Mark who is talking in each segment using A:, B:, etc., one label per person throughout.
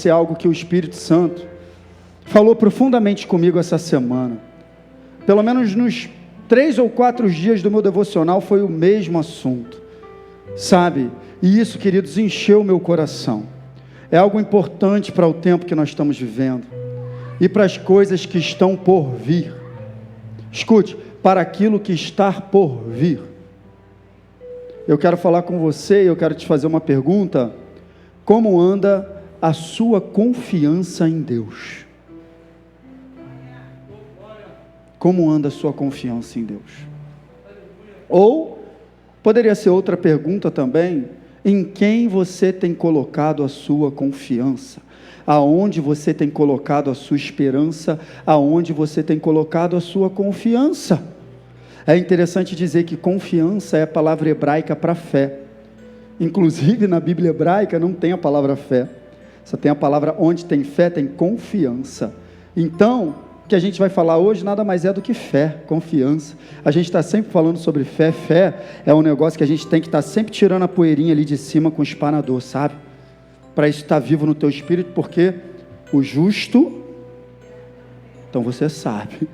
A: É algo que o Espírito Santo falou profundamente comigo essa semana. Pelo menos nos 3 ou 4 dias do meu devocional foi o mesmo assunto, sabe? E isso, queridos, encheu o meu coração. É algo importante para o tempo que nós estamos vivendo e para as coisas que estão por vir. Escute, para aquilo que está por vir. Eu quero falar com você e eu quero te fazer uma pergunta: como anda a sua confiança em Deus? Como anda a sua confiança em Deus? Ou, poderia ser outra pergunta também: em quem você tem colocado a sua confiança? Aonde você tem colocado a sua esperança? Aonde você tem colocado a sua confiança? É interessante dizer que confiança é a palavra hebraica para fé. Inclusive na Bíblia hebraica não tem a palavra fé. Só tem a palavra, onde tem fé, tem confiança. Então, o que a gente vai falar hoje nada mais é do que fé, confiança. A gente está sempre falando sobre fé. Fé é um negócio que a gente tem que estar sempre tirando a poeirinha ali de cima com o espanador, sabe? Para isso estar vivo no teu espírito, porque o justo, então você sabe,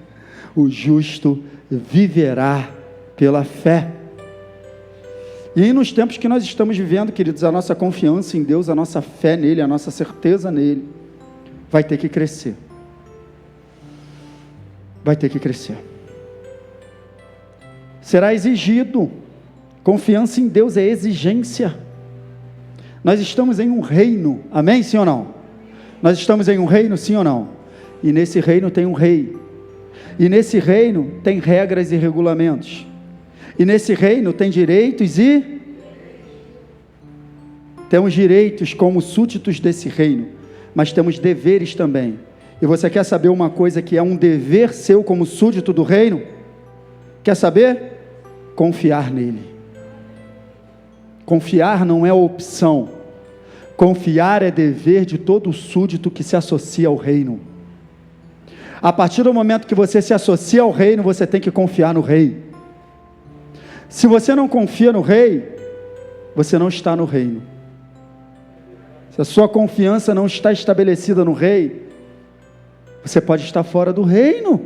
A: o justo viverá pela fé. E nos tempos que nós estamos vivendo, queridos, a nossa confiança em Deus, a nossa fé nele, a nossa certeza nele, vai ter que crescer. Vai ter que crescer. Será exigido. Confiança em Deus é exigência. Nós estamos em um reino, amém, sim ou não? Nós estamos em um reino, sim ou não? E nesse reino tem um rei. E nesse reino tem regras e regulamentos. E nesse reino tem direitos e temos direitos como súditos desse reino, mas temos deveres também. E você quer saber uma coisa que é um dever seu como súdito do reino? Quer saber? Confiar nele. Confiar não é opção. Confiar é dever de todo súdito que se associa ao reino. A partir do momento que você se associa ao reino, você tem que confiar no rei. Se você não confia no rei, você não está no reino. Se a sua confiança não está estabelecida no rei, você pode estar fora do reino.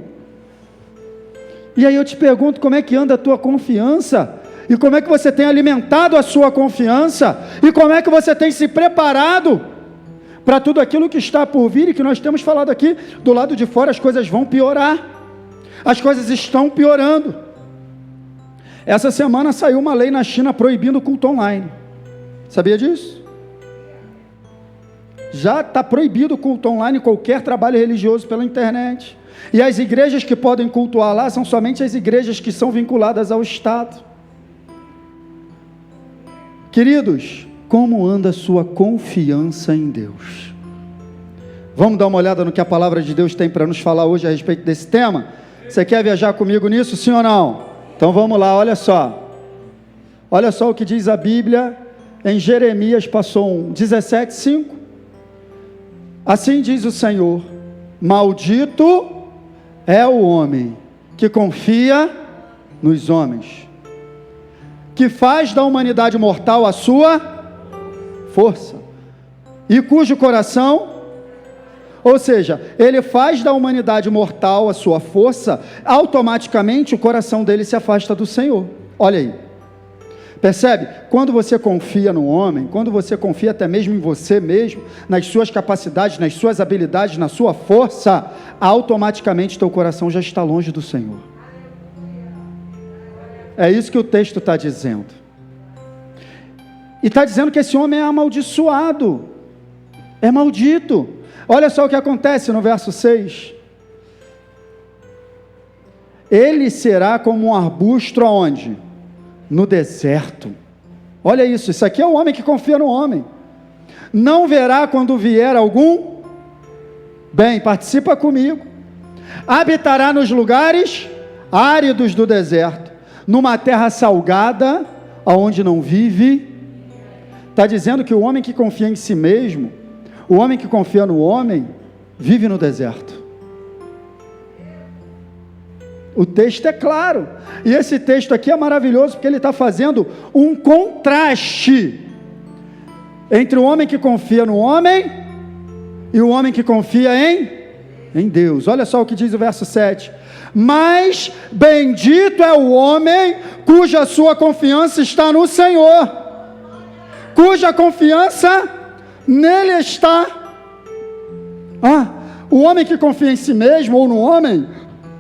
A: E aí eu te pergunto, como é que anda a tua confiança? E como é que você tem alimentado a sua confiança? E como é que você tem se preparado para tudo aquilo que está por vir e que nós temos falado aqui? Do lado de fora as coisas vão piorar. As coisas estão piorando. Essa semana saiu uma lei na China proibindo o culto online. Sabia disso? Já está proibido o culto online, qualquer trabalho religioso pela internet. E as igrejas que podem cultuar lá são somente as igrejas que são vinculadas ao Estado. Queridos, como anda a sua confiança em Deus? Vamos dar uma olhada no que a palavra de Deus tem para nos falar hoje a respeito desse tema? Você quer viajar comigo nisso, sim ou não? Então vamos lá, olha só. Olha só o que diz a Bíblia em Jeremias, passou 17:5. Assim diz o Senhor: maldito é o homem que confia nos homens, que faz da humanidade mortal a sua força, e cujo coração, ou seja, ele faz da humanidade mortal a sua força, automaticamente o coração dele se afasta do Senhor. Olha aí, percebe? Quando você confia no homem, quando você confia até mesmo em você mesmo, nas suas capacidades, nas suas habilidades, na sua força, automaticamente teu coração já está longe do Senhor. É isso que o texto está dizendo. E está dizendo que esse homem é amaldiçoado, é maldito. Olha só o que acontece no verso 6. Ele será como um arbusto aonde? No deserto. Olha isso, isso aqui é o homem que confia no homem. Não verá quando vier algum bem, participa comigo. Habitará nos lugares áridos do deserto, numa terra salgada, aonde não vive. Está dizendo que o homem que confia em si mesmo, o homem que confia no homem, vive no deserto. O texto é claro, e esse texto aqui é maravilhoso, porque ele está fazendo um contraste entre o homem que confia no homem e o homem que confia em Deus. Olha só o que diz o verso 7. Mas bendito é o homem cuja sua confiança está no Senhor, cuja confiança nele está. O homem que confia em si mesmo ou no homem,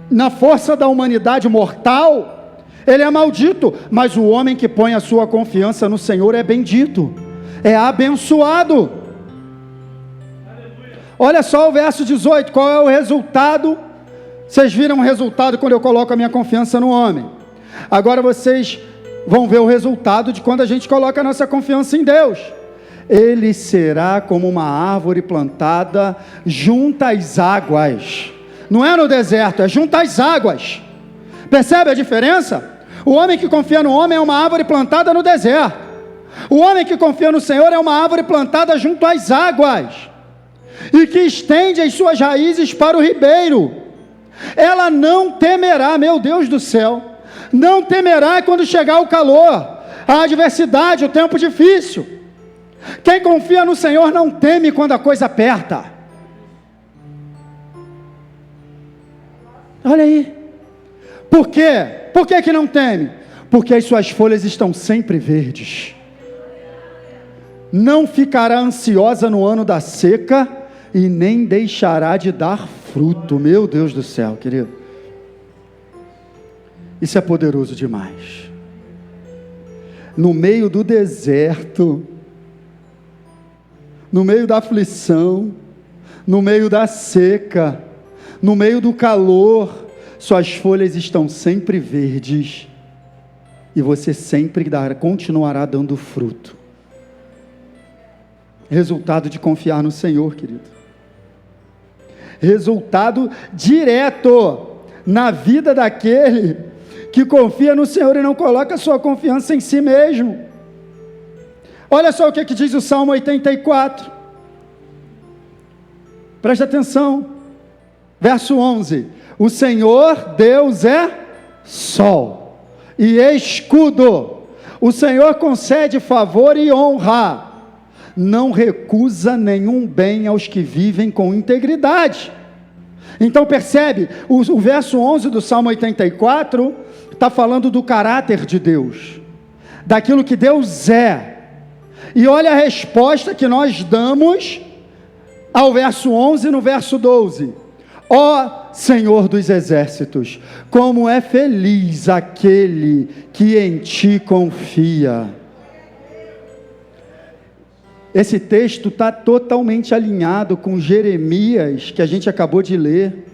A: na força da humanidade mortal, ele é maldito, mas o homem que põe a sua confiança no Senhor é bendito, é abençoado. Olha só o verso 18, qual é o resultado? Vocês viram o resultado quando eu coloco a minha confiança no homem. Agora vocês vão ver o resultado de quando a gente coloca a nossa confiança em Deus. Ele será como uma árvore plantada junto às águas. Não é no deserto, é junto às águas. Percebe a diferença? O homem que confia no homem é uma árvore plantada no deserto. O homem que confia no Senhor é uma árvore plantada junto às águas, e que estende as suas raízes para o ribeiro. Ela não temerá, meu Deus do céu, não temerá quando chegar o calor, a adversidade, o tempo difícil. Quem confia no Senhor não teme quando a coisa aperta. Olha aí. Por quê? Por que que não teme? Porque as suas folhas estão sempre verdes. Não ficará ansiosa no ano da seca, e nem deixará de dar fruto. Meu Deus do céu, querido, isso é poderoso demais. No meio do deserto, no meio da aflição, no meio da seca, no meio do calor, suas folhas estão sempre verdes, e você sempre continuará dando fruto. Resultado de confiar no Senhor, querido. Resultado direto na vida daquele que confia no Senhor e não coloca sua confiança em si mesmo. Olha só o que diz o Salmo 84. Preste atenção. Verso 11. O Senhor Deus é sol e escudo. O Senhor concede favor e honra. Não recusa nenhum bem aos que vivem com integridade. Então percebe, o verso 11 do Salmo 84 está falando do caráter de Deus, daquilo que Deus é. E olha a resposta que nós damos ao verso 11 no verso 12. Ó Senhor dos exércitos, como é feliz aquele que em ti confia. Esse texto está totalmente alinhado com Jeremias, que a gente acabou de ler,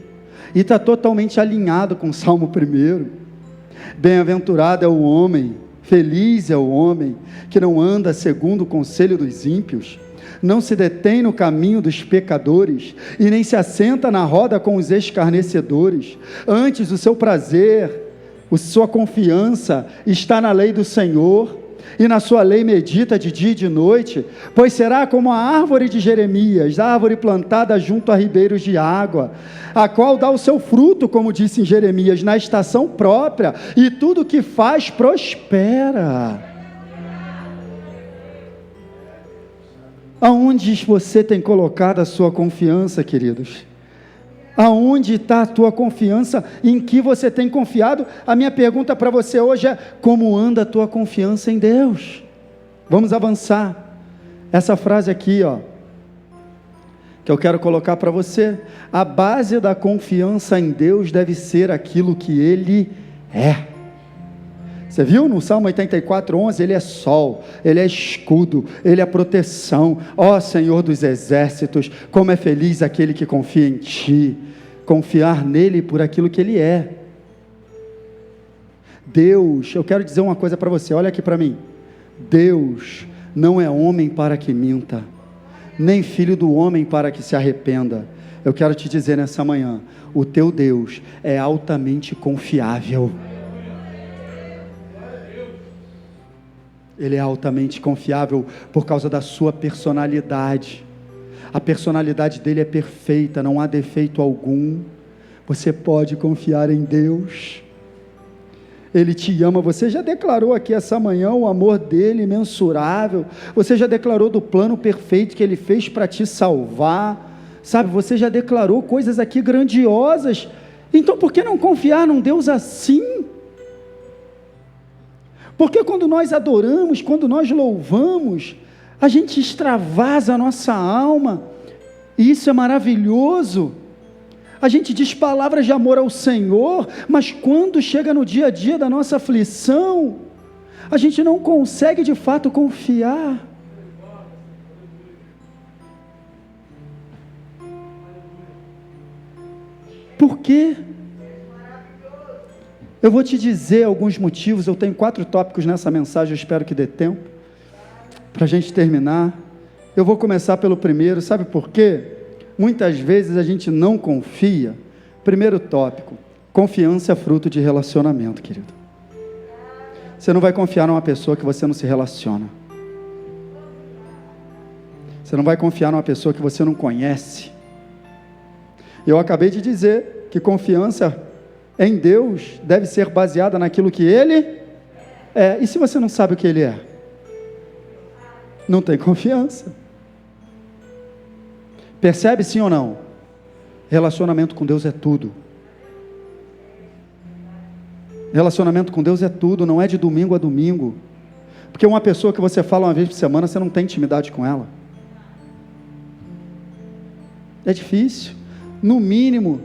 A: e está totalmente alinhado com o Salmo 1. Bem-aventurado é o homem, feliz é o homem, que não anda segundo o conselho dos ímpios, não se detém no caminho dos pecadores, e nem se assenta na roda com os escarnecedores. Antes, o seu prazer, a sua confiança está na lei do Senhor, e na sua lei medita de dia e de noite, pois será como a árvore de Jeremias, árvore plantada junto a ribeiros de água, a qual dá o seu fruto, como disse em Jeremias, na estação própria, e tudo que faz prospera. Aonde você tem colocado a sua confiança, queridos? Aonde está a tua confiança? Em que você tem confiado? A minha pergunta para você hoje é: como anda a tua confiança em Deus? Vamos avançar. Essa frase aqui, que eu quero colocar para você: a base da confiança em Deus deve ser aquilo que Ele é. Você viu no Salmo 84, 11, Ele é sol, Ele é escudo, Ele é proteção. Ó Senhor dos exércitos, como é feliz aquele que confia em Ti. Confiar nele por aquilo que Ele é. Deus, eu quero dizer uma coisa para você, olha aqui para mim. Deus não é homem para que minta, nem filho do homem para que se arrependa. Eu quero te dizer nessa manhã, o teu Deus é altamente confiável. Ele é altamente confiável por causa da sua personalidade. A personalidade dele é perfeita, não há defeito algum. Você pode confiar em Deus. Ele te ama. Você já declarou aqui essa manhã o amor dele imensurável. Você já declarou do plano perfeito que ele fez para te salvar. Sabe, você já declarou coisas aqui grandiosas, então por que não confiar num Deus assim? Porque quando nós adoramos, quando nós louvamos, a gente extravasa a nossa alma, e isso é maravilhoso. A gente diz palavras de amor ao Senhor, mas quando chega no dia a dia da nossa aflição, a gente não consegue de fato confiar. Por quê? Eu vou te dizer alguns motivos. Eu tenho 4 tópicos nessa mensagem, eu espero que dê tempo para a gente terminar. Eu vou começar pelo primeiro. Sabe por quê? Muitas vezes a gente não confia. Primeiro tópico: confiança é fruto de relacionamento, querido. Você não vai confiar numa pessoa que você não se relaciona. Você não vai confiar numa pessoa que você não conhece. Eu acabei de dizer que confiança em Deus deve ser baseada naquilo que Ele é. E se você não sabe o que Ele é? Não tem confiança. Percebe sim ou não? Relacionamento com Deus é tudo. Relacionamento com Deus é tudo, não é de domingo a domingo. Porque uma pessoa que você fala uma vez por semana, você não tem intimidade com ela. É difícil. No mínimo,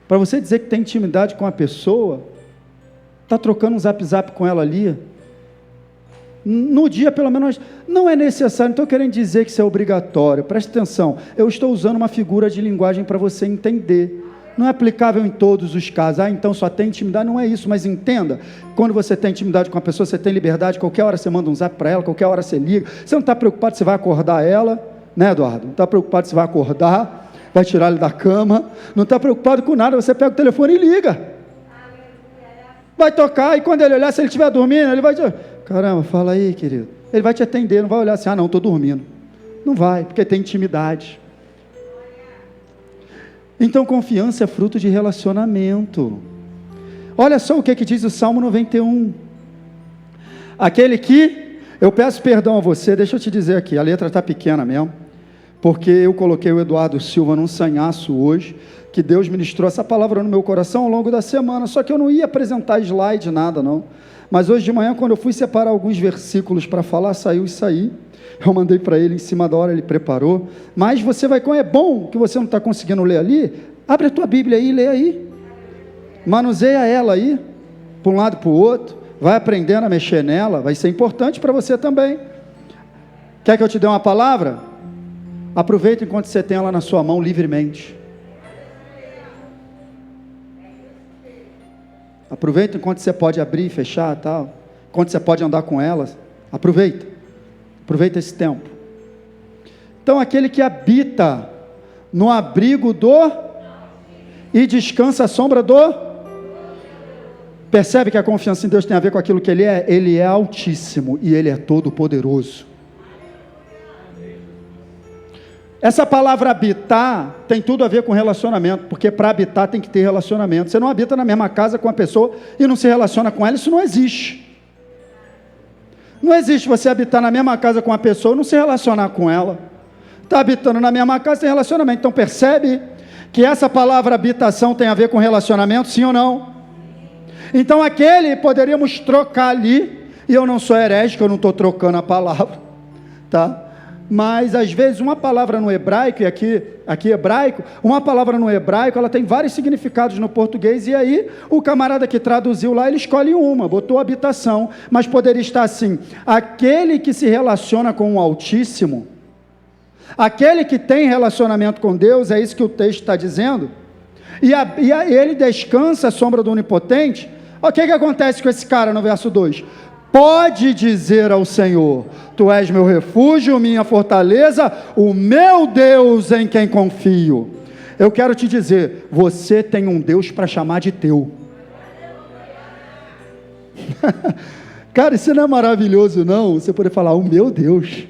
A: para você dizer que tem intimidade com a pessoa, está trocando um zap com ela ali. No dia, pelo menos, não é necessário. Não estou querendo dizer que isso é obrigatório. Preste atenção, eu estou usando uma figura de linguagem para você entender. Não é aplicável em todos os casos. Então só tem intimidade, não é isso. Mas entenda, quando você tem intimidade com a pessoa, você tem liberdade. Qualquer hora você manda um zap para ela, qualquer hora você liga. Você não está preocupado se vai acordar ela, né, Eduardo? Não está preocupado se vai acordar, vai tirar ele da cama. Não está preocupado com nada. Você pega o telefone e liga. Vai tocar, e quando ele olhar, se ele estiver dormindo, ele vai dizer: caramba, fala aí, querido. Ele vai te atender, não vai olhar assim: ah, não, estou dormindo. Não vai, porque tem intimidade. Então, confiança é fruto de relacionamento. Olha só o que diz o Salmo 91. Aquele que, eu peço perdão a você, deixa eu te dizer aqui, a letra está pequena mesmo, porque eu coloquei o Eduardo Silva num sanhaço hoje, que Deus ministrou essa palavra no meu coração ao longo da semana, só que eu não ia apresentar slide, nada não. Mas hoje de manhã, quando eu fui separar alguns versículos para falar, saiu isso aí. Eu mandei para ele, em cima da hora ele preparou. Mas você vai, é bom que você não está conseguindo ler ali, abre a tua Bíblia aí e lê aí. Manuseia ela aí, para um lado e para o outro, vai aprendendo a mexer nela, vai ser importante para você também. Quer que eu te dê uma palavra? Aproveita enquanto você tem ela na sua mão livremente. Aproveita enquanto você pode abrir e fechar, tal. Enquanto você pode andar com elas. Aproveita esse tempo. Então, aquele que habita no abrigo e descansa à sombra percebe que a confiança em Deus tem a ver com aquilo que Ele é? Ele é altíssimo e Ele é todo poderoso. Essa palavra habitar tem tudo a ver com relacionamento, porque para habitar tem que ter relacionamento. Você não habita na mesma casa com a pessoa e não se relaciona com ela, isso não existe. Não existe você habitar na mesma casa com a pessoa e não se relacionar com ela. Está habitando na mesma casa, tem relacionamento. Então percebe que essa palavra habitação tem a ver com relacionamento, sim ou não? Então aquele poderíamos trocar ali, e eu não sou herético, eu não estou trocando a palavra, tá? Mas às vezes uma palavra no hebraico, e aqui hebraico, uma palavra no hebraico, ela tem vários significados no português, e aí o camarada que traduziu lá, ele escolhe uma, botou habitação, mas poderia estar assim: aquele que se relaciona com o Altíssimo, aquele que tem relacionamento com Deus, é isso que o texto está dizendo, e ele descansa à sombra do Onipotente. O que acontece com esse cara no verso 2? Pode dizer ao Senhor: tu és meu refúgio, minha fortaleza, o meu Deus em quem confio. Eu quero te dizer, você tem um Deus para chamar de teu. Cara, isso não é maravilhoso não? Você poder falar: o meu Deus,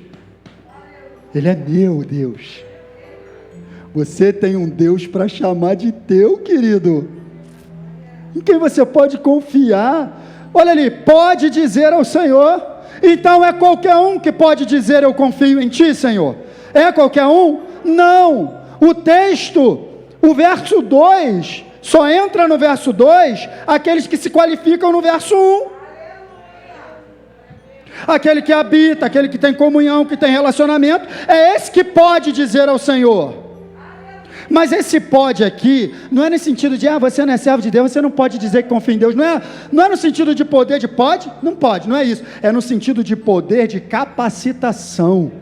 A: Ele é meu Deus. Você tem um Deus para chamar de teu, querido, em quem você pode confiar. Olha ali, pode dizer ao Senhor. Então é qualquer um que pode dizer: eu confio em Ti, Senhor. É qualquer um? Não. o texto, o verso 2, só entra no verso 2 aqueles que se qualificam no verso 1. Aquele que habita, aquele que tem comunhão, que tem relacionamento, é esse que pode dizer ao Senhor. Mas esse pode aqui, não é no sentido de, você não é servo de Deus, você não pode dizer que confia em Deus, não é no sentido de poder de pode, não pode, não é isso, é no sentido de poder de capacitação.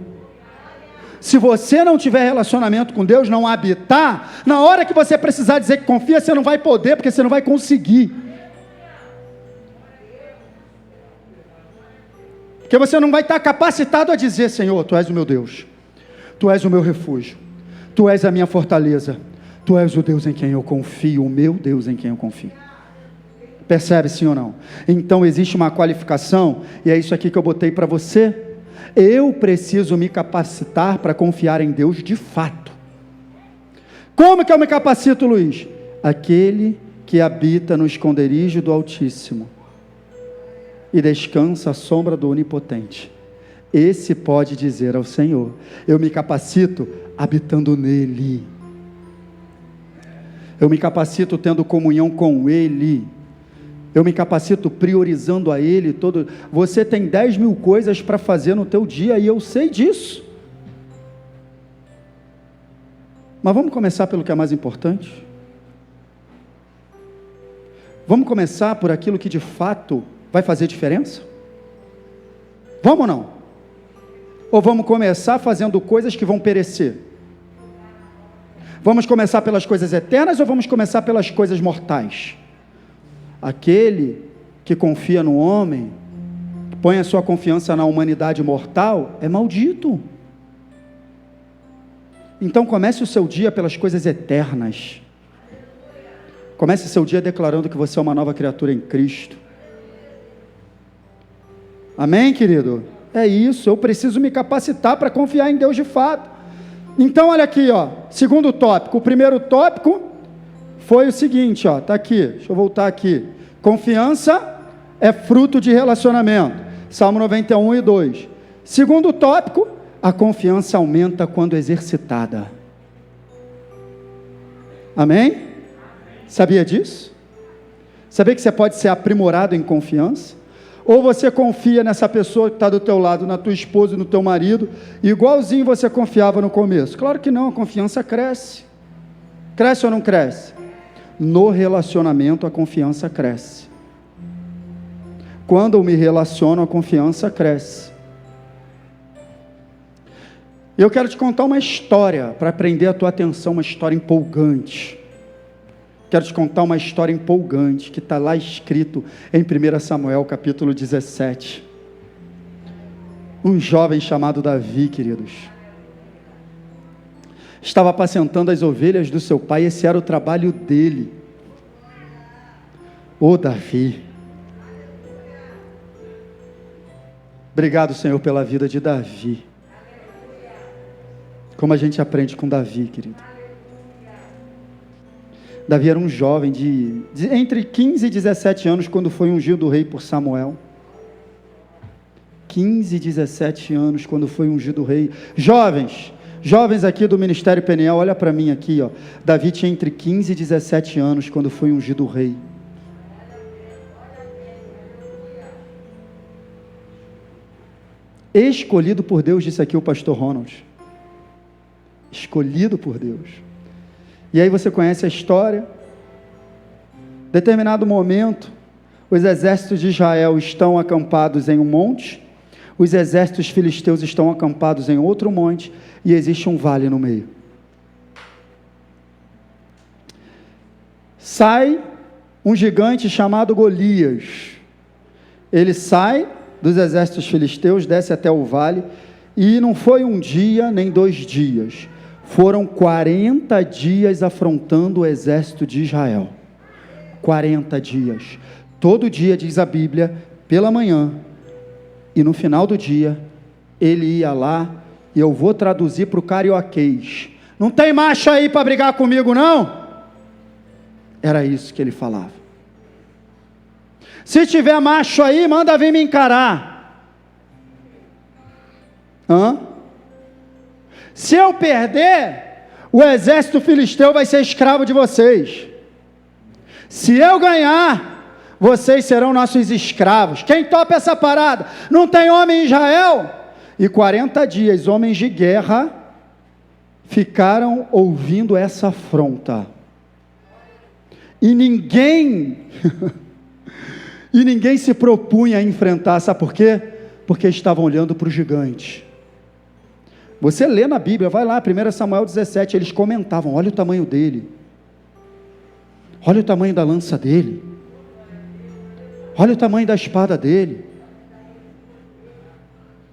A: Se você não tiver relacionamento com Deus, não habitar, na hora que você precisar dizer que confia, você não vai poder, porque você não vai conseguir. Porque você não vai estar capacitado a dizer, Senhor, Tu és o meu Deus, Tu és o meu refúgio, Tu és a minha fortaleza, Tu és o Deus em quem eu confio, o meu Deus em quem eu confio. Percebe sim ou não? Então existe uma qualificação, e é isso aqui que eu botei para você. Eu preciso me capacitar para confiar em Deus de fato. Como que eu me capacito, Luiz? Aquele que habita no esconderijo do Altíssimo e descansa à sombra do Onipotente, esse pode dizer ao Senhor, eu me capacito habitando nele, eu me capacito tendo comunhão com ele, eu me capacito priorizando a ele todo. Você tem 10 mil coisas para fazer no teu dia, e eu sei disso, mas vamos começar pelo que é mais importante, vamos começar por aquilo que de fato vai fazer diferença? Vamos ou não? Ou vamos começar fazendo coisas que vão perecer? Vamos começar pelas coisas eternas ou vamos começar pelas coisas mortais? Aquele que confia no homem, põe a sua confiança na humanidade mortal, é maldito. Então comece o seu dia pelas coisas eternas. Comece o seu dia declarando que você é uma nova criatura em Cristo. Amém, querido? É isso, eu preciso me capacitar para confiar em Deus de fato. Então, olha aqui, segundo tópico. O primeiro tópico foi o seguinte, está aqui, deixa eu voltar aqui. Confiança é fruto de relacionamento. Salmo 91 e 2. Segundo tópico, a confiança aumenta quando exercitada. Amém? Sabia disso? Sabia que você pode ser aprimorado em confiança? Ou você confia nessa pessoa que está do teu lado, na tua esposa e no teu marido, igualzinho você confiava no começo? Claro que não, a confiança cresce. Cresce ou não cresce? No relacionamento a confiança cresce. Quando eu me relaciono, a confiança cresce. Eu quero te contar uma história, para prender a tua atenção, uma história empolgante. Quero te contar uma história empolgante, que está lá escrito em 1 Samuel, capítulo 17. Um jovem chamado Davi, queridos, estava apacentando as ovelhas do seu pai, esse era o trabalho dele. Ô Davi, obrigado, Senhor, pela vida de Davi. Como a gente aprende com Davi, querido. Davi era um jovem de entre 15 e 17 anos, quando foi ungido rei por Samuel. 15 e 17 anos, quando foi ungido rei. Jovens aqui do Ministério Peniel, olha para mim aqui, Davi tinha entre 15 e 17 anos, quando foi ungido rei. Escolhido por Deus, disse aqui o pastor Ronald. Escolhido por Deus. E aí você conhece a história. Determinado momento, os exércitos de Israel estão acampados em um monte, os exércitos filisteus estão acampados em outro monte, e existe um vale no meio. Sai um gigante chamado Golias. Ele sai dos exércitos filisteus, desce até o vale, e não foi um dia nem 2 dias, foram 40 dias afrontando o exército de Israel. 40 dias. Todo dia, diz a Bíblia, pela manhã, e no final do dia, ele ia lá, e eu vou traduzir para o carioquês. Não tem macho aí para brigar comigo, não? Era isso que ele falava. Se tiver macho aí, manda vir me encarar. Se eu perder, o exército filisteu vai ser escravo de vocês. Se eu ganhar, vocês serão nossos escravos. Quem topa essa parada? Não tem homem em Israel? E 40 dias, homens de guerra ficaram ouvindo essa afronta. E ninguém se propunha a enfrentar, sabe por quê? Porque estavam olhando para o gigante. Você lê na Bíblia, vai lá, 1 Samuel 17, eles comentavam, olha o tamanho dele, olha o tamanho da lança dele, olha o tamanho da espada dele.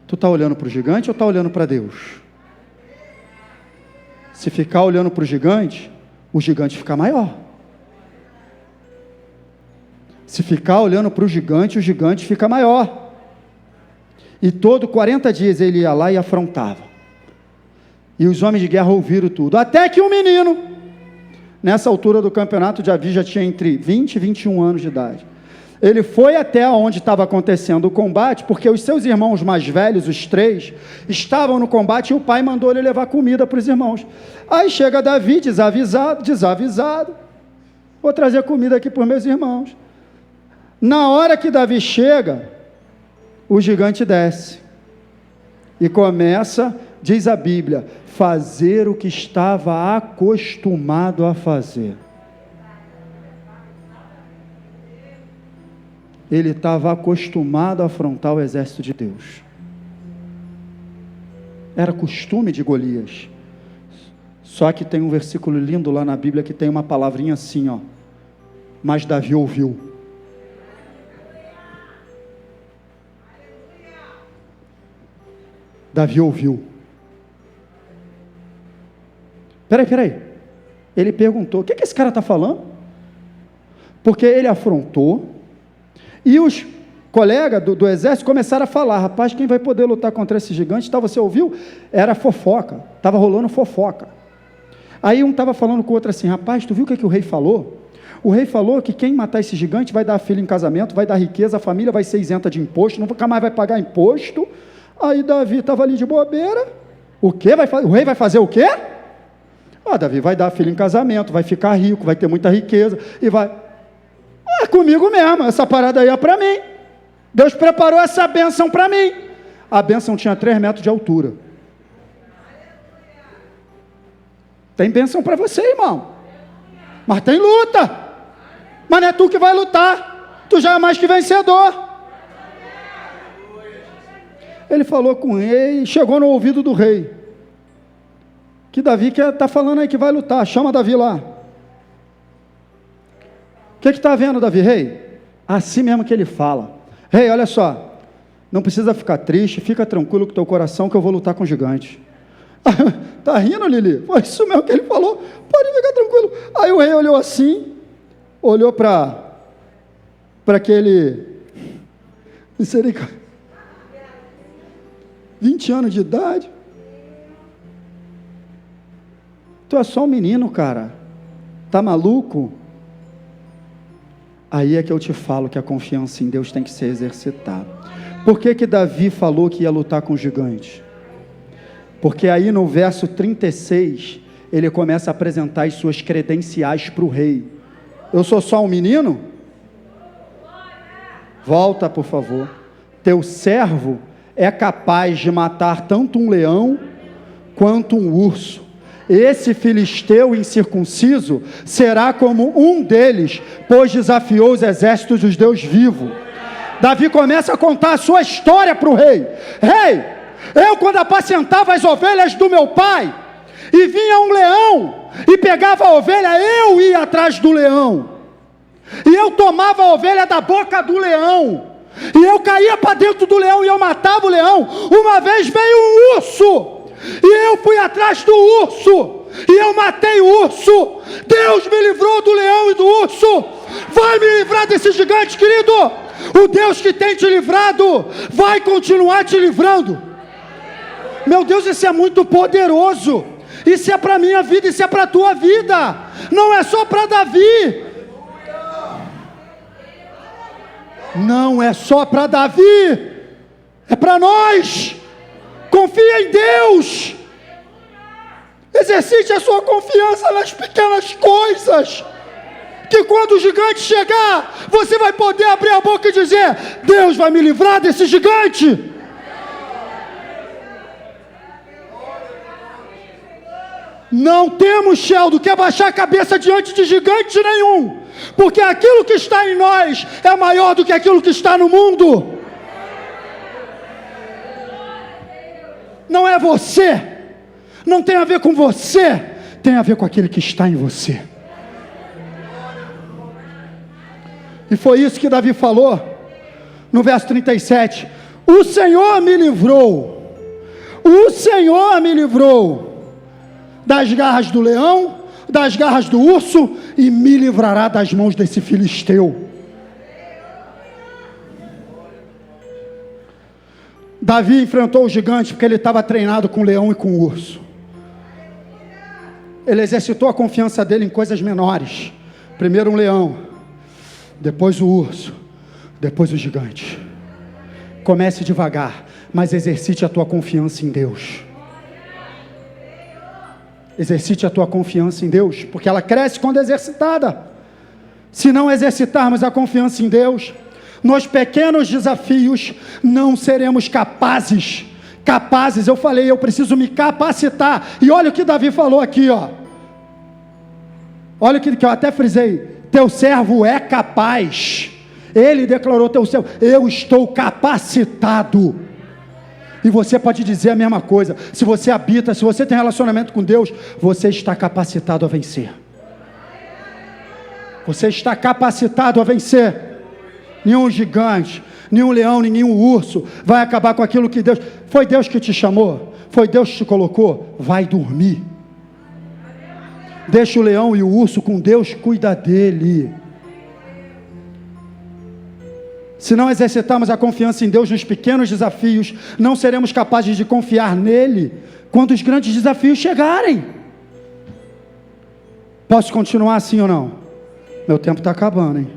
A: Tu está olhando para o gigante ou está olhando para Deus? Se ficar olhando para o gigante fica maior. Se ficar olhando para o gigante fica maior. E todo 40 dias ele ia lá e afrontava. E os homens de guerra ouviram tudo. Até que um menino, nessa altura do campeonato, Davi já tinha entre 20 e 21 anos de idade. Ele foi até onde estava acontecendo o combate, porque os seus irmãos mais velhos, os 3, estavam no combate e o pai mandou ele levar comida para os irmãos. Aí chega Davi, desavisado, vou trazer comida aqui para os meus irmãos. Na hora que Davi chega, o gigante desce e começa, diz a Bíblia, fazer o que estava acostumado a fazer. Ele estava acostumado a afrontar o exército de Deus. Era costume de Golias. Só que tem um versículo lindo lá na Bíblia que tem uma palavrinha assim, ó. Mas Davi ouviu. Davi ouviu. Peraí. Ele perguntou, o que esse cara está falando? Porque ele afrontou, e os colegas do exército começaram a falar, rapaz, quem vai poder lutar contra esse gigante? Tá, você ouviu? Era fofoca, estava rolando fofoca. Aí um estava falando com o outro assim, rapaz, tu viu o que o rei falou? O rei falou que quem matar esse gigante vai dar a filha em casamento, vai dar riqueza, a família vai ser isenta de imposto, nunca mais vai pagar imposto. Aí Davi estava ali de bobeira. O quê? O rei vai fazer o quê? Davi vai dar a filha em casamento, vai ficar rico, vai ter muita riqueza, e vai... É comigo mesmo, essa parada aí é para mim. Deus preparou essa bênção para mim. A bênção tinha 3 metros de altura. Tem bênção para você, irmão. Mas tem luta. Mas não é tu que vai lutar. Tu já é mais que vencedor. Ele falou com o rei, chegou no ouvido do rei. Que Davi está falando aí que vai lutar. Chama Davi lá. O que está vendo, Davi? Rei, assim mesmo que ele fala. Rei, olha só, não precisa ficar triste, fica tranquilo com o teu coração que eu vou lutar com o gigante. Tá rindo, Lili? Foi isso mesmo que ele falou, pode ficar tranquilo. Aí o rei olhou assim, olhou para aquele, misericórdia, 20 anos de idade. Tu é só um menino, cara, tá maluco? Aí é que eu te falo que a confiança em Deus tem que ser exercitada. Por que Davi falou que ia lutar com o gigante? Porque aí no verso 36, ele começa a apresentar as suas credenciais para o rei. Eu sou só um menino? Volta, por favor. Teu servo é capaz de matar tanto um leão quanto um urso. Esse filisteu incircunciso será como um deles, pois desafiou os exércitos dos Deus vivos. Davi começa a contar a sua história para o rei. Rei, eu quando apacentava as ovelhas do meu pai, e vinha um leão, e pegava a ovelha, eu ia atrás do leão, e eu tomava a ovelha da boca do leão, e eu caía para dentro do leão, e eu matava o leão. Uma vez veio um urso, e eu fui atrás do urso, e eu matei o urso. Deus me livrou do leão e do urso. Vai me livrar desse gigante, querido. O Deus que tem te livrado vai continuar te livrando. Meu Deus, isso é muito poderoso. Isso é para a minha vida, isso é para a tua vida. Não é só para Davi. Não é só para Davi. É para nós. Confia em Deus. Exercite a sua confiança nas pequenas coisas, que quando o gigante chegar, você vai poder abrir a boca e dizer: Deus vai me livrar desse gigante. Não temos, Sheldon, que abaixar a cabeça diante de gigante nenhum, porque aquilo que está em nós é maior do que aquilo que está no mundo. Não é você, não tem a ver com você, tem a ver com aquele que está em você. E foi isso que Davi falou no verso 37. O Senhor me livrou das garras do leão, das garras do urso, e me livrará das mãos desse filisteu. Davi enfrentou o gigante porque ele estava treinado com o leão e com o urso. Ele exercitou a confiança dele em coisas menores. Primeiro um leão, depois o urso, depois o gigante. Comece devagar, mas exercite a tua confiança em Deus. Exercite a tua confiança em Deus, porque ela cresce quando exercitada. Se não exercitarmos a confiança em Deus, nos pequenos desafios não seremos capazes. Eu falei, eu preciso me capacitar. E olha o que Davi falou aqui, ó. Olha o que eu até frisei: teu servo é capaz. Ele declarou: teu servo, eu estou capacitado. E você pode dizer a mesma coisa. Se você habita, se você tem relacionamento com Deus, você está capacitado a vencer. Você está capacitado a vencer. Nenhum gigante, nenhum leão, nenhum urso vai acabar com aquilo que Deus... Foi Deus que te chamou? Foi Deus que te colocou? Vai dormir. Deixa o leão e o urso com Deus, cuida dele. Se não exercitarmos a confiança em Deus nos pequenos desafios, não seremos capazes de confiar nele quando os grandes desafios chegarem. Posso continuar assim ou não? Meu tempo está acabando, hein?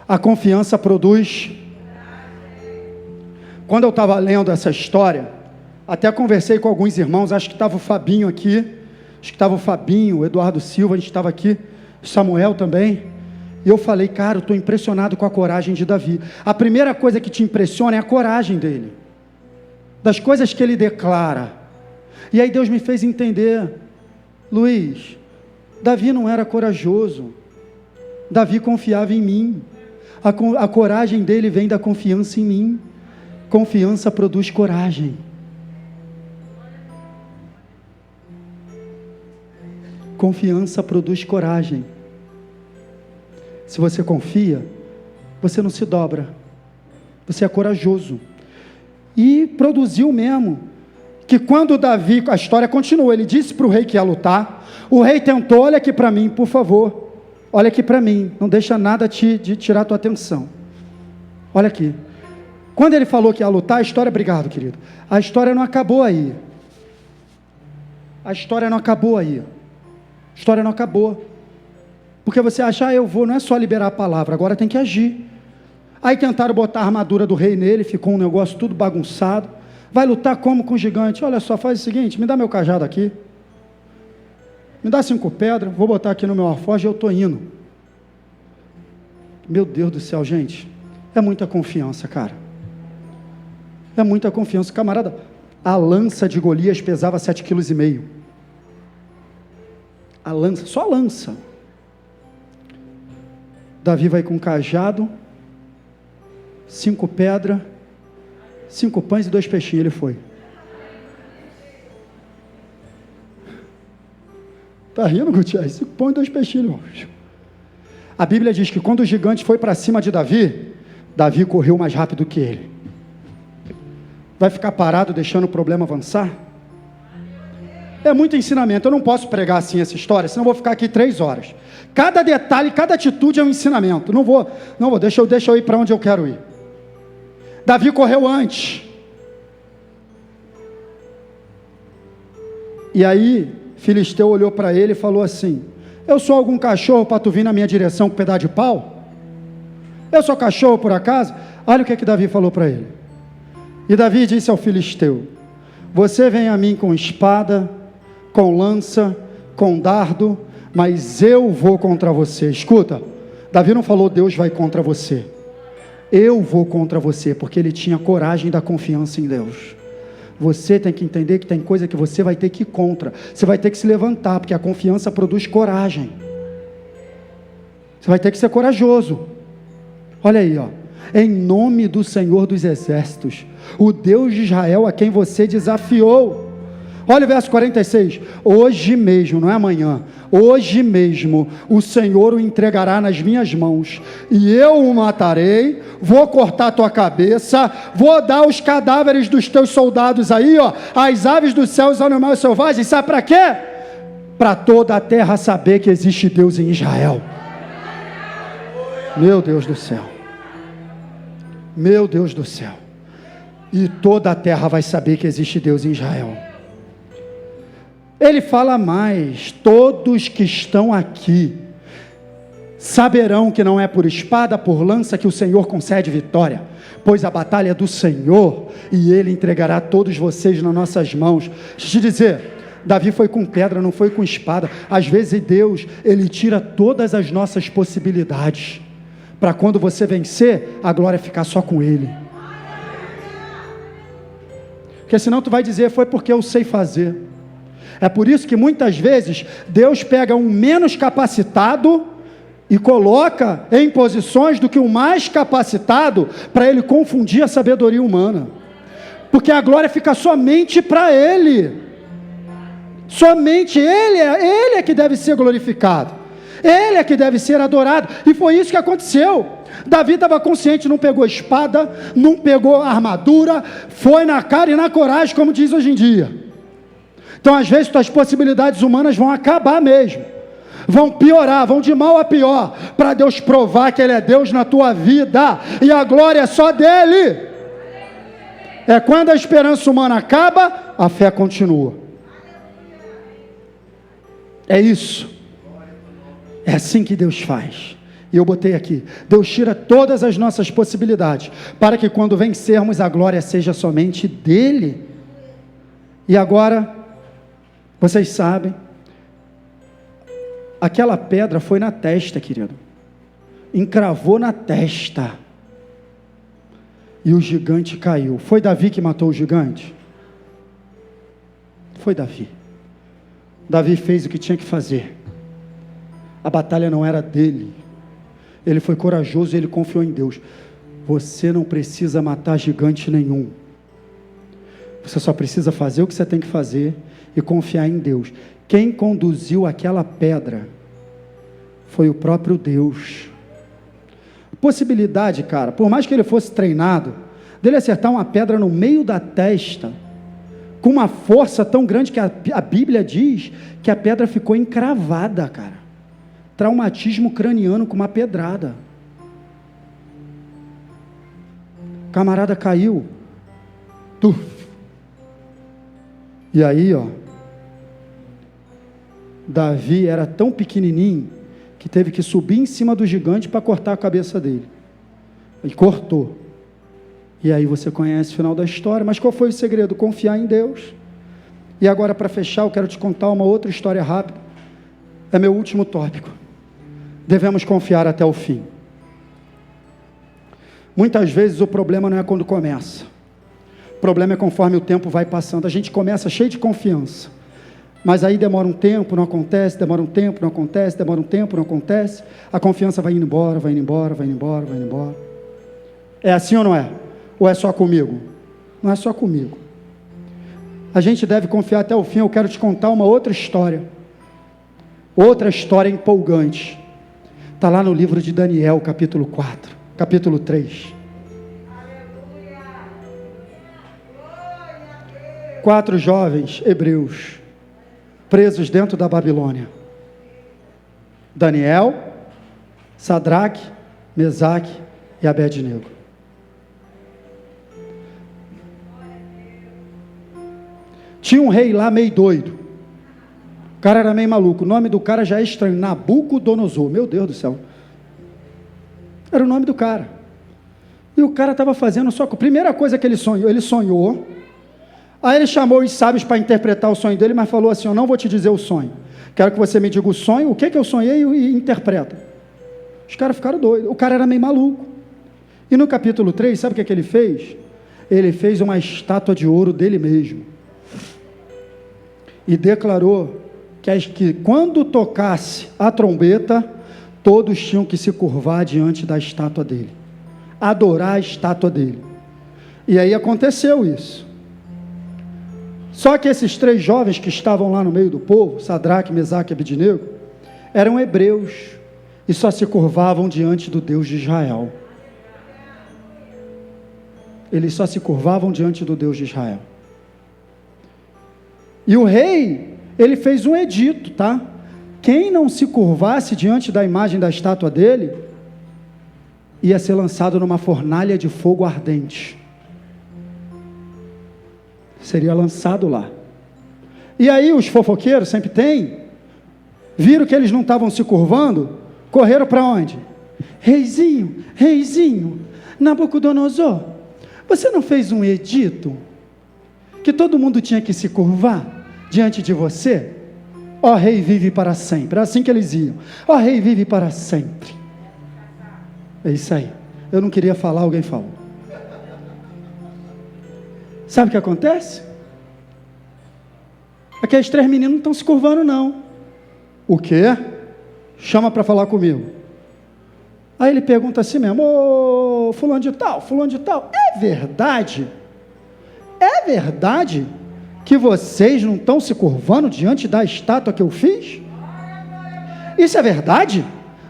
A: A confiança produz. Quando eu estava lendo essa história, até conversei com alguns irmãos, acho que estava o Fabinho aqui, acho que estava o Fabinho, o Eduardo Silva, a gente estava aqui, Samuel também. E eu falei: cara, eu estou impressionado com a coragem de Davi. A primeira coisa que te impressiona é a coragem dele, das coisas que ele declara. E aí Deus me fez entender: Luiz, Davi não era corajoso, Davi confiava em mim. A coragem dele vem da confiança em mim. Confiança produz coragem. Confiança produz coragem. Se você confia, você não se dobra, você é corajoso. E produziu mesmo, que quando Davi, a história continua, ele disse para o rei que ia lutar, o rei tentou: olha aqui para mim, por favor, olha aqui para mim, não deixa nada de tirar a tua atenção, olha aqui. Quando ele falou que ia lutar, a história, obrigado querido, a história não acabou aí, a história não acabou, porque você acha: eu vou, não é só liberar a palavra, agora tem que agir. Aí tentaram botar a armadura do rei nele, ficou um negócio tudo bagunçado. Vai lutar como com o gigante? Olha só, faz o seguinte, me dá meu cajado aqui, me dá 5 pedras, vou botar aqui no meu alforje e eu estou indo. Meu Deus do céu, gente, é muita confiança, cara, é muita confiança. Camarada, a lança de Golias pesava 7,5 kg, a lança, só a lança. Davi vai com um cajado, 5 pedras, 5 pães e 2 peixinhos, ele foi. Está rindo, Gutiérrez? 5 pães e 2 peixinhos, irmão. A Bíblia diz que quando o gigante foi para cima de Davi, Davi correu mais rápido que ele. Vai ficar parado deixando o problema avançar? É muito ensinamento. Eu não posso pregar assim essa história, senão eu vou ficar aqui 3 horas. Cada detalhe, cada atitude é um ensinamento. Não vou, deixa eu ir para onde eu quero ir. Davi correu antes. E aí, Filisteu olhou para ele e falou assim: eu sou algum cachorro para tu vir na minha direção com um pedaço de pau? Eu sou cachorro por acaso? Olha o que Davi falou para ele. E Davi disse ao Filisteu: você vem a mim com espada, com lança, com dardo, mas eu vou contra você. Escuta, Davi não falou Deus vai contra você. Eu vou contra você, porque ele tinha coragem da confiança em Deus. Você tem que entender que tem coisa que você vai ter que ir contra. Você vai ter que se levantar, porque a confiança produz coragem. Você vai ter que ser corajoso. Olha aí, ó. Em nome do Senhor dos Exércitos, o Deus de Israel a quem você desafiou. Olha o verso 46. Hoje mesmo, não é amanhã, hoje mesmo o Senhor o entregará nas minhas mãos, e eu o matarei, vou cortar tua cabeça, vou dar os cadáveres dos teus soldados aí, ó, às aves dos céus, aos animais selvagens. Sabe para quê? Para toda a terra saber que existe Deus em Israel. Meu Deus do céu. Meu Deus do céu. E toda a terra vai saber que existe Deus em Israel. Ele fala mais: todos que estão aqui saberão que não é por espada, por lança que o Senhor concede vitória, pois a batalha é do Senhor, e Ele entregará todos vocês nas nossas mãos. Deixa eu te dizer, Davi foi com pedra, não foi com espada. Às vezes Deus, Ele tira todas as nossas possibilidades, para quando você vencer, a glória ficar só com Ele. Porque senão tu vai dizer, foi porque eu sei fazer. É por isso que muitas vezes Deus pega um menos capacitado e coloca em posições do que o mais capacitado, para ele confundir a sabedoria humana, porque a glória fica somente para Ele. Somente Ele é que deve ser glorificado, Ele é que deve ser adorado. E foi isso que aconteceu. Davi estava consciente, não pegou espada, não pegou armadura, foi na cara e na coragem, como diz hoje em dia. Então, às vezes, tuas possibilidades humanas vão acabar mesmo, vão piorar, vão de mal a pior, para Deus provar que Ele é Deus na tua vida, e a glória é só dEle. É quando a esperança humana acaba, a fé continua. É isso. É assim que Deus faz. E eu botei aqui, Deus tira todas as nossas possibilidades, para que quando vencermos, a glória seja somente dEle. E agora, vocês sabem, aquela pedra foi na testa, querido, encravou na testa, e o gigante caiu. Foi Davi que matou o gigante? Foi Davi. Davi fez o que tinha que fazer. A batalha não era dele. Ele foi corajoso e ele confiou em Deus. Você não precisa matar gigante nenhum. Você só precisa fazer o que você tem que fazer e confiar em Deus. Quem conduziu aquela pedra foi o próprio Deus. Possibilidade, cara, por mais que ele fosse treinado, dele acertar uma pedra no meio da testa, com uma força tão grande que a Bíblia diz que a pedra ficou encravada, cara. Traumatismo craniano com uma pedrada. O camarada caiu. Tuf. E aí, ó, Davi era tão pequenininho que teve que subir em cima do gigante para cortar a cabeça dele. E cortou. E aí você conhece o final da história. Mas qual foi o segredo? Confiar em Deus. E agora, para fechar, eu quero te contar uma outra história rápida. É meu último tópico. Devemos confiar até o fim. Muitas vezes o problema não é quando começa. O problema é conforme o tempo vai passando. A gente começa cheio de confiança, mas aí demora um tempo, não acontece, demora um tempo, não acontece, demora um tempo, não acontece. A confiança vai indo embora, vai indo embora, vai indo embora, vai indo embora. É assim ou não é? Ou é só comigo? Não é só comigo. A gente deve confiar até o fim. Eu quero te contar uma outra história empolgante. Está lá no livro de Daniel, capítulo 4, capítulo 3. 4 jovens hebreus presos dentro da Babilônia. Daniel, Sadraque, Mesaque e Abednego. Tinha um rei lá meio doido. O cara era meio maluco. O nome do cara já é estranho. Nabucodonosor. Meu Deus do céu. Era o nome do cara. E o cara estava fazendo só... Primeira coisa que ele sonhou Aí ele chamou os sábios para interpretar o sonho dele, mas falou assim: eu não vou te dizer o sonho, quero que você me diga o sonho, o que eu sonhei e interpreta. Os caras ficaram doidos, o cara era meio maluco. E no capítulo 3, sabe o que ele fez? Ele fez uma estátua de ouro dele mesmo, e declarou que quando tocasse a trombeta, todos tinham que se curvar diante da estátua dele, adorar a estátua dele. E aí aconteceu isso. Só que esses 3 jovens que estavam lá no meio do povo, Sadraque, Mesaque e Abednego, eram hebreus, e só se curvavam diante do Deus de Israel. Eles só se curvavam diante do Deus de Israel. E o rei, ele fez um edito, tá? Quem não se curvasse diante da imagem da estátua dele, ia ser lançado numa fornalha de fogo ardente. Seria lançado lá. E aí os fofoqueiros, sempre tem, viram que eles não estavam se curvando, correram para onde? Reizinho, Nabucodonosor, você não fez um edito que todo mundo tinha que se curvar diante de você? Ó rei, vive para sempre. Era assim que eles iam. Ó rei, vive para sempre. É isso aí. Eu não queria falar, alguém falou. Sabe o que acontece? Aqueles 3 meninos não estão se curvando, não. O quê? Chama para falar comigo. Aí ele pergunta assim mesmo: ô, fulano de tal, é verdade que vocês não estão se curvando diante da estátua que eu fiz? Isso é verdade?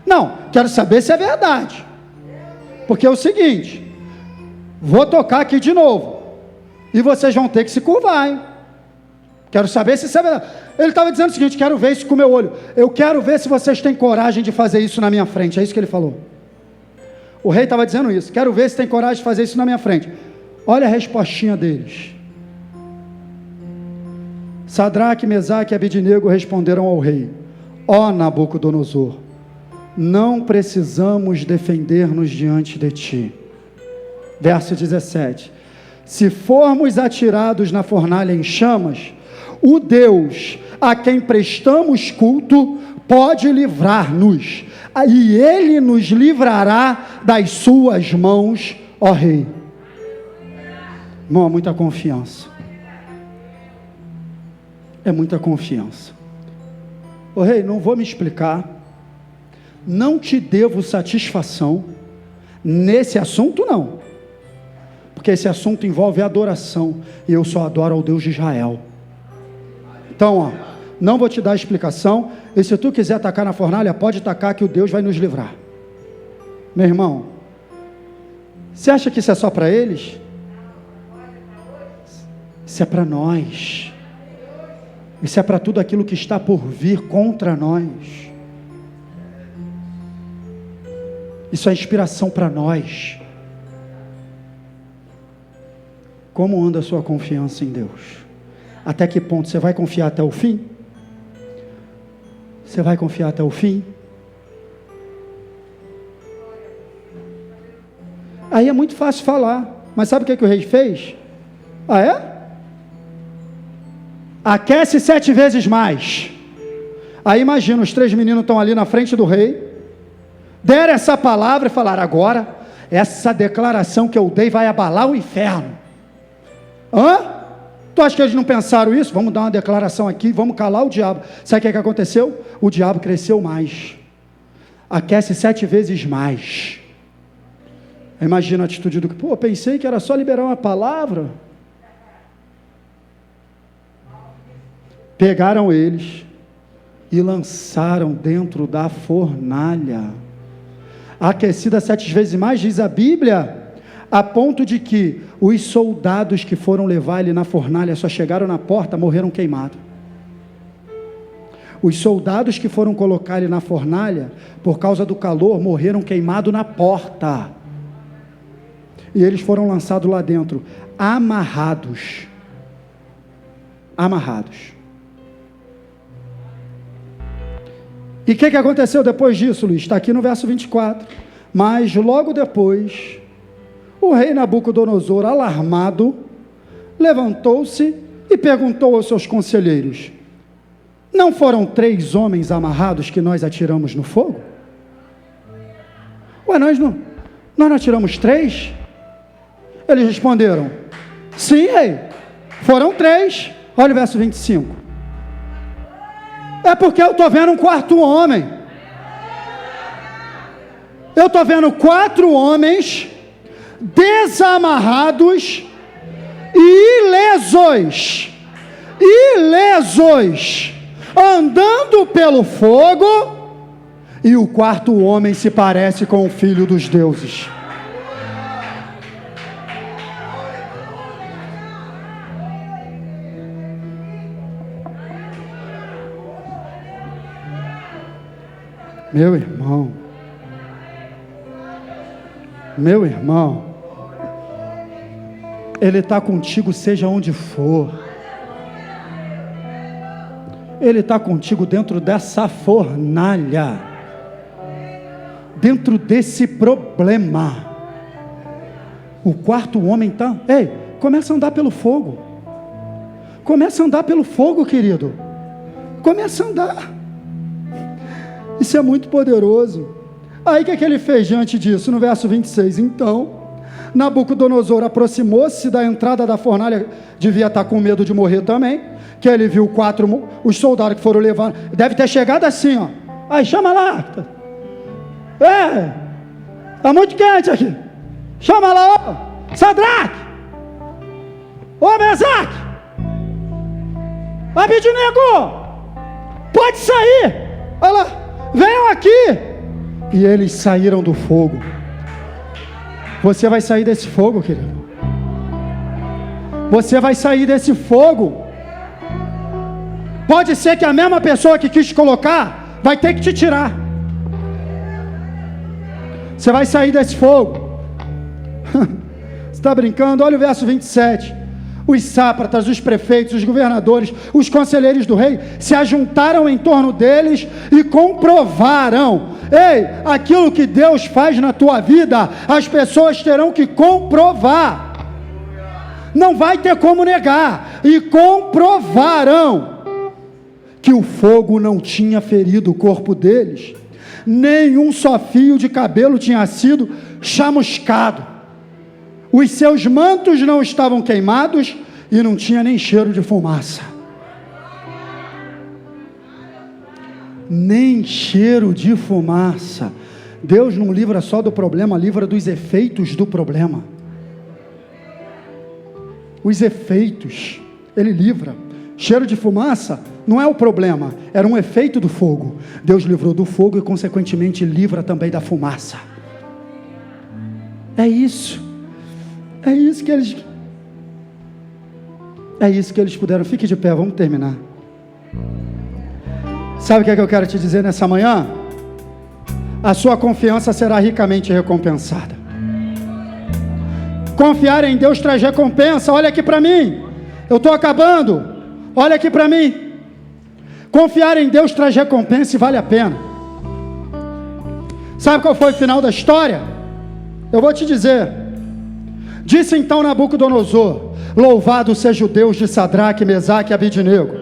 A: Não, quero saber se é verdade. Porque é o seguinte, vou tocar aqui de novo, e vocês vão ter que se curvar, hein? Quero saber se isso é verdade. Ele estava dizendo o seguinte: quero ver isso com o meu olho. Eu quero ver se vocês têm coragem de fazer isso na minha frente. É isso que ele falou. O rei estava dizendo isso. Quero ver se tem coragem de fazer isso na minha frente. Olha a respostinha deles. Sadraque, Mesaque e Abednego responderam ao rei: ó Nabucodonosor, não precisamos defender-nos diante de ti. Verso 17: se formos atirados na fornalha em chamas, o Deus a quem prestamos culto pode livrar-nos, e ele nos livrará das suas mãos, ó rei. Irmão, é muita confiança. É muita confiança. Ô rei, não vou me explicar, não te devo satisfação nesse assunto, não, porque esse assunto envolve adoração, e eu só adoro ao Deus de Israel. Então, ó, não vou te dar explicação, e se tu quiser atacar na fornalha, pode atacar, que o Deus vai nos livrar. Meu irmão, você acha que isso é só para eles? Isso é para nós. Isso é para tudo aquilo que está por vir contra nós. Isso é inspiração para nós. Como anda a sua confiança em Deus? Até que ponto você vai confiar até o fim? Você vai confiar até o fim? Aí é muito fácil falar, mas sabe o que o rei fez? Ah, é? Aquece 7 vezes mais. Aí imagina, os 3 meninos estão ali na frente do rei, deram essa palavra e falaram: agora, essa declaração que eu dei vai abalar o inferno. Hã? Tu acha que eles não pensaram isso? Vamos dar uma declaração aqui, vamos calar o diabo. Sabe o que aconteceu? O diabo cresceu mais. Aquece 7 vezes mais. Imagina a atitude do que, pensei que era só liberar uma palavra. Pegaram eles e lançaram dentro da fornalha, aquecida 7 vezes mais, diz a Bíblia, a ponto de que os soldados que foram levar ele na fornalha, só chegaram na porta, morreram queimados. Os soldados que foram colocar ele na fornalha, por causa do calor, morreram queimados na porta. E eles foram lançados lá dentro, amarrados. E o que aconteceu depois disso, Luiz? Está aqui no verso 24. Mas logo depois, o rei Nabucodonosor, alarmado, levantou-se e perguntou aos seus conselheiros: não foram 3 homens amarrados que nós atiramos no fogo? Ué, nós não atiramos 3? Eles responderam: sim, rei, foram 3. Olha o verso 25. É porque eu estou vendo um 4º homem. Eu estou vendo 4 homens desamarrados e ilesos, andando pelo fogo, e o 4º homem se parece com o Filho dos deuses. Meu irmão, Ele está contigo seja onde for. Ele está contigo dentro dessa fornalha, dentro desse problema. O 4º homem está... Ei, começa a andar pelo fogo. Começa a andar pelo fogo, querido. Começa a andar. Isso é muito poderoso. Aí o que é que ele fez diante disso? No verso 26, então Nabucodonosor aproximou-se da entrada da fornalha, devia estar com medo de morrer também, que ele viu 4, os soldados que foram levar, deve ter chegado assim, ó, aí chama lá, está muito quente aqui, chama lá, ó, Sadraque, ô Mesaque, Abednego, pode sair, olha lá, venham aqui. E eles saíram do fogo. Você vai sair desse fogo, querido. Você vai sair desse fogo. Pode ser que a mesma pessoa que quis te colocar vai ter que te tirar. Você vai sair desse fogo. Você está brincando? Olha o verso 27. Os sátrapas, os prefeitos, os governadores, os conselheiros do rei se ajuntaram em torno deles e comprovaram. Ei, aquilo que Deus faz na tua vida, as pessoas terão que comprovar. Não vai ter como negar. E comprovaram que o fogo não tinha ferido o corpo deles, nenhum só fio de cabelo tinha sido chamuscado. Os seus mantos não estavam queimados e não tinha nem cheiro de fumaça. Nem cheiro de fumaça. Deus não livra só do problema, livra dos efeitos do problema. Os efeitos, Ele livra. Cheiro de fumaça não é o problema, era um efeito do fogo. Deus livrou do fogo e consequentemente livra também da fumaça. É isso. É isso que eles puderam. Fique de pé, vamos terminar. Sabe o que é que eu quero te dizer nessa manhã? A sua confiança será ricamente recompensada. Confiar em Deus traz recompensa. Olha aqui para mim, eu estou acabando. Olha aqui para mim. Confiar em Deus traz recompensa e vale a pena. Sabe qual foi o final da história? Eu vou te dizer. Disse então Nabucodonosor: louvado seja o Deus de Sadraque, Mesaque e Abednego,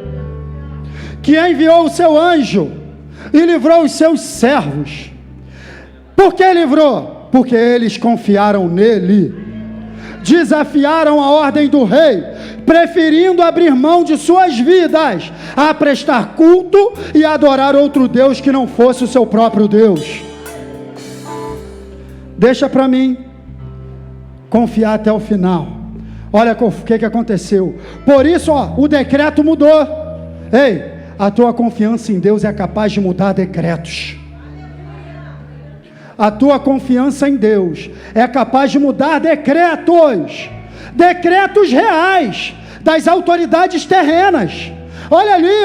A: que enviou o seu anjo e livrou os seus servos. Por que livrou? Porque eles confiaram nele, desafiaram a ordem do rei, preferindo abrir mão de suas vidas a prestar culto e adorar outro Deus que não fosse o seu próprio Deus. Deixa para mim confiar até o final. Olha o que aconteceu. Por isso, o decreto mudou. Ei, a tua confiança em Deus é capaz de mudar decretos. A tua confiança em Deus é capaz de mudar decretos. Decretos reais das autoridades terrenas. Olha ali,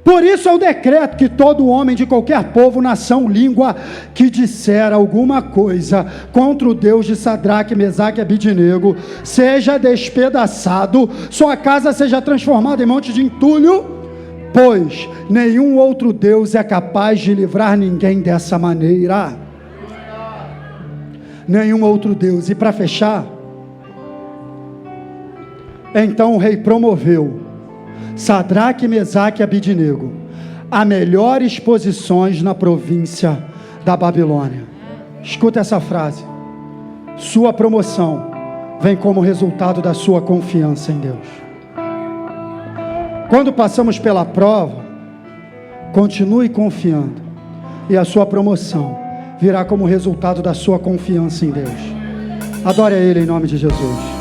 A: Por isso é o decreto que todo homem de qualquer povo, nação, língua, que disser alguma coisa contra o Deus de Sadraque, Mesaque e Abednego, seja despedaçado, sua casa seja transformada em monte de entulho, pois nenhum outro Deus é capaz de livrar ninguém dessa maneira. Nenhum outro Deus. E para fechar, Então o rei promoveu Sadraque, Mesaque e Abidnego a melhores posições na província da Babilônia. Escuta essa frase: sua promoção vem como resultado da sua confiança em Deus. Quando passamos pela prova, continue confiando, e a sua promoção virá como resultado da sua confiança em Deus. Adore a Ele em nome de Jesus.